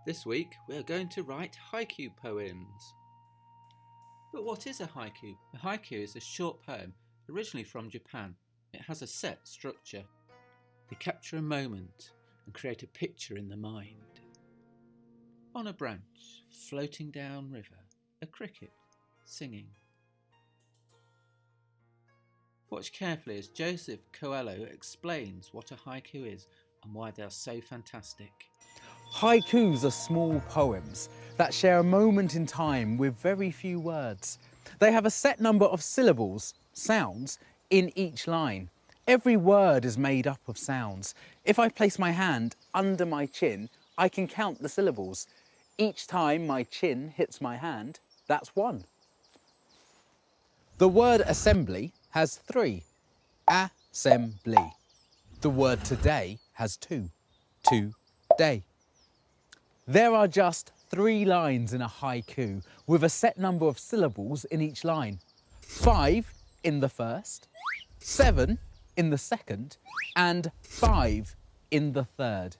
This week we are going to write haiku poems. But what is a haiku? A haiku is a short poem originally from Japan. It has a set structure. They capture a moment and create a picture in the mind. On a branch, floating down river, a cricket singing. Watch carefully as Joseph Coelho explains what a haiku is and why they are so fantastic. Haikus are small poems that share a moment in time with very few words. They have a set number of syllables, sounds, in each line. Every word is made up of sounds. If I place my hand under my chin, I can count the syllables. Each time my chin hits my hand, that's one. The word assembly has three. Assembly. The word today has two. Today. There are just 3 lines in a haiku with a set number of syllables in each line. 5 in the first, 7 in the second, and 5 in the third.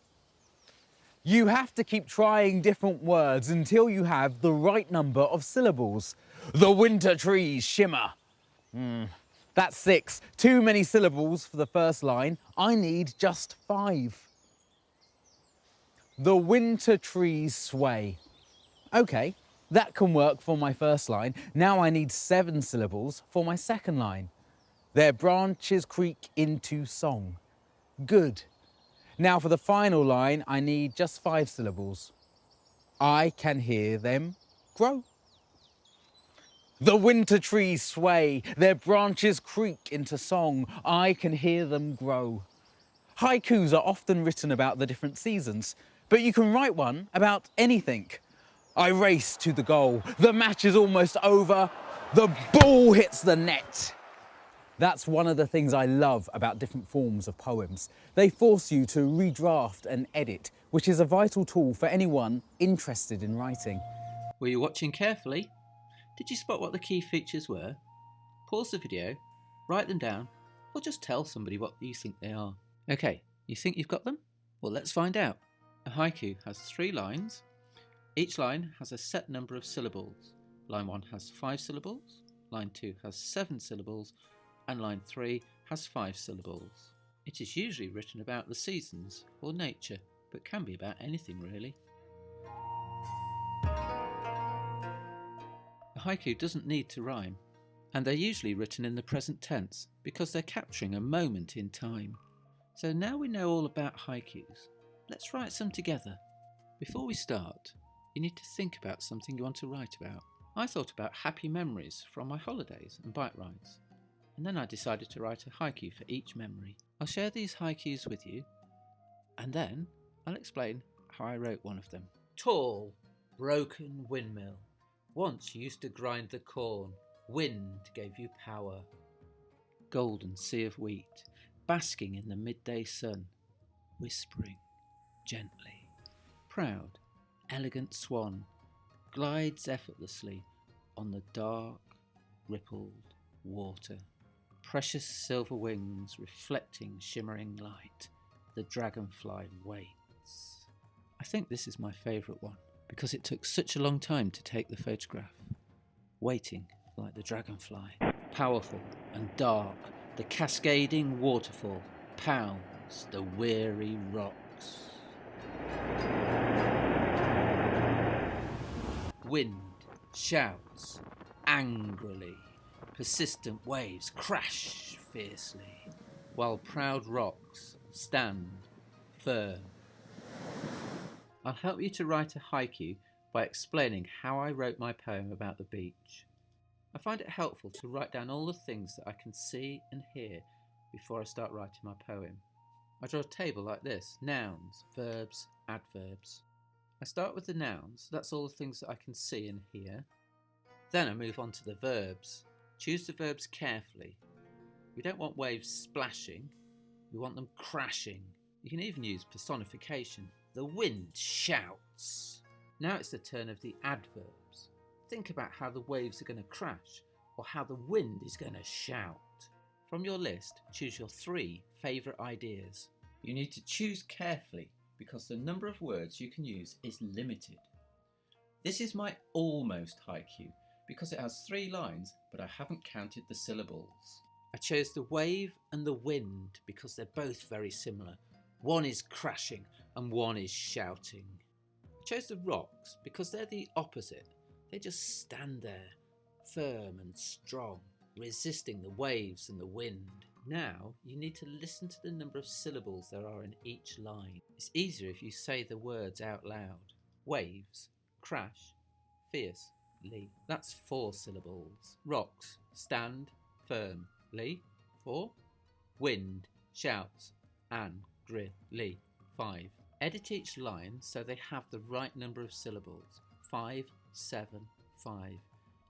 You have to keep trying different words until you have the right number of syllables. The winter trees shimmer. That's 6. Too many syllables for the first line. I need just 5. The winter trees sway. OK, that can work for my first line. Now I need 7 syllables for my second line. Their branches creak into song. Good. Now for the final line, I need just 5 syllables. I can hear them grow. The winter trees sway. Their branches creak into song. I can hear them grow. Haikus are often written about the different seasons, but you can write one about anything. I race to the goal. The match is almost over. The ball hits the net. That's one of the things I love about different forms of poems. They force you to redraft and edit, which is a vital tool for anyone interested in writing. Were you watching carefully? Did you spot what the key features were? Pause the video, write them down, or just tell somebody what you think they are. Okay, you think you've got them? Well, let's find out. A haiku has 3 lines. Each line has a set number of syllables. Line 1 has 5 syllables, line 2 has 7 syllables, and line 3 has 5 syllables. It is usually written about the seasons or nature, but can be about anything really. A haiku doesn't need to rhyme, and they're usually written in the present tense because they're capturing a moment in time. So now we know all about haikus, let's write some together. Before we start, you need to think about something you want to write about. I thought about happy memories from my holidays and bike rides, and then I decided to write a haiku for each memory. I'll share these haikus with you, and then I'll explain how I wrote one of them. Tall, broken windmill, once used to grind the corn. Wind gave you power. Golden sea of wheat, basking in the midday sun, whispering gently. Proud, elegant swan, glides effortlessly on the dark, rippled water. Precious silver wings reflecting shimmering light. The dragonfly waits. I think this is my favourite one because it took such a long time to take the photograph. Waiting like the dragonfly. Powerful and dark, the cascading waterfall pounds the weary rocks. Wind shouts angrily. Persistent waves crash fiercely, while proud rocks stand firm. I'll help you to write a haiku by explaining how I wrote my poem about the beach. I find it helpful to write down all the things that I can see and hear before I start writing my poem. I draw a table like this: nouns, verbs, adverbs. I start with the nouns, that's all the things that I can see and hear. Then I move on to the verbs. Choose the verbs carefully. We don't want waves splashing, we want them crashing. You can even use personification. The wind shouts. Now it's the turn of the adverbs. Think about how the waves are going to crash or how the wind is going to shout. From your list, choose your 3 favourite ideas. You need to choose carefully because the number of words you can use is limited. This is my almost haiku because it has 3 lines, but I haven't counted the syllables. I chose the wave and the wind because they're both very similar. One is crashing and one is shouting. I chose the rocks because they're the opposite. They just stand there, firm and strong, resisting the waves and the wind. Now you need to listen to the number of syllables there are in each line. It's easier if you say the words out loud. Waves, crash, fiercely. That's 4 syllables. Rocks, stand, firmly. 4. Wind, shouts, angrily. 5. Edit each line so they have the right number of syllables. 5, 7, 5.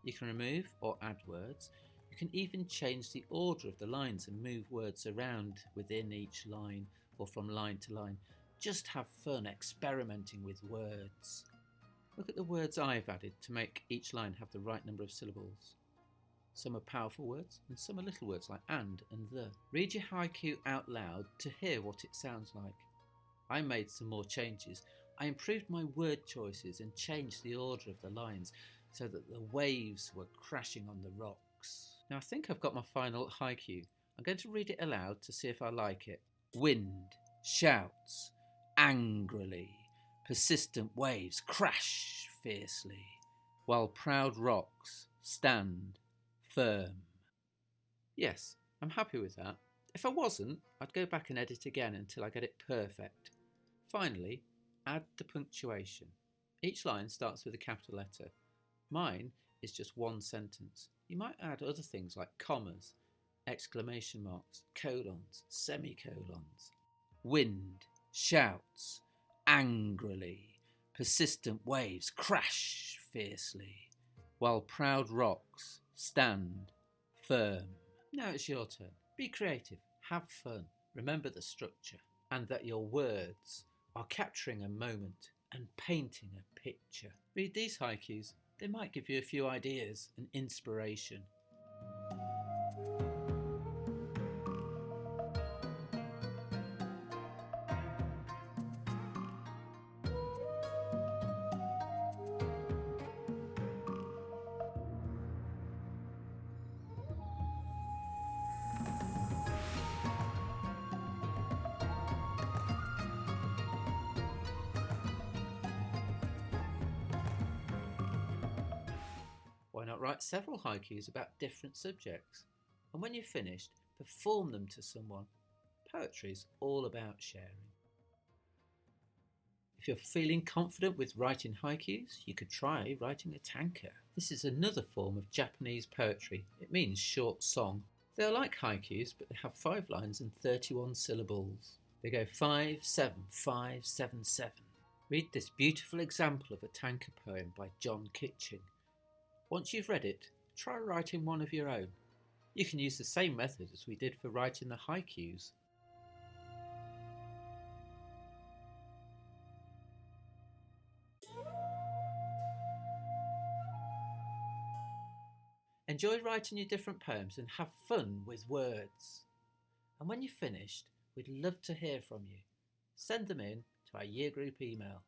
You can remove or add words. You can even change the order of the lines and move words around within each line or from line to line. Just have fun experimenting with words. Look at the words I've added to make each line have the right number of syllables. Some are powerful words and some are little words like and the. Read your haiku out loud to hear what it sounds like. I made some more changes. I improved my word choices and changed the order of the lines so that the waves were crashing on the rocks. Now I think I've got my final haiku. I'm going to read it aloud to see if I like it. Wind shouts angrily. Persistent waves crash fiercely, while proud rocks stand firm. Yes, I'm happy with that. If I wasn't, I'd go back and edit again until I get it perfect. Finally, add the punctuation. Each line starts with a capital letter. Mine is just one sentence. You might add other things like commas, exclamation marks, colons, semicolons. Wind shouts angrily. Persistent waves crash fiercely, while proud rocks stand firm. Now it's your turn. Be creative, have fun, remember the structure, and that your words are capturing a moment and painting a picture. Read these haikus. They might give you a few ideas and inspiration. Why not write several haikus about different subjects? And when you're finished, perform them to someone. Poetry's all about sharing. If you're feeling confident with writing haikus, you could try writing a tanka. This is another form of Japanese poetry. It means short song. They're like haikus, but they have 5 lines and 31 syllables. They go 5, 7, 5, 7, 7. Read this beautiful example of a tanka poem by John Kitching. Once you've read it, try writing one of your own. You can use the same method as we did for writing the haikus. Enjoy writing your different poems and have fun with words. And when you're finished, we'd love to hear from you. Send them in to our year group email.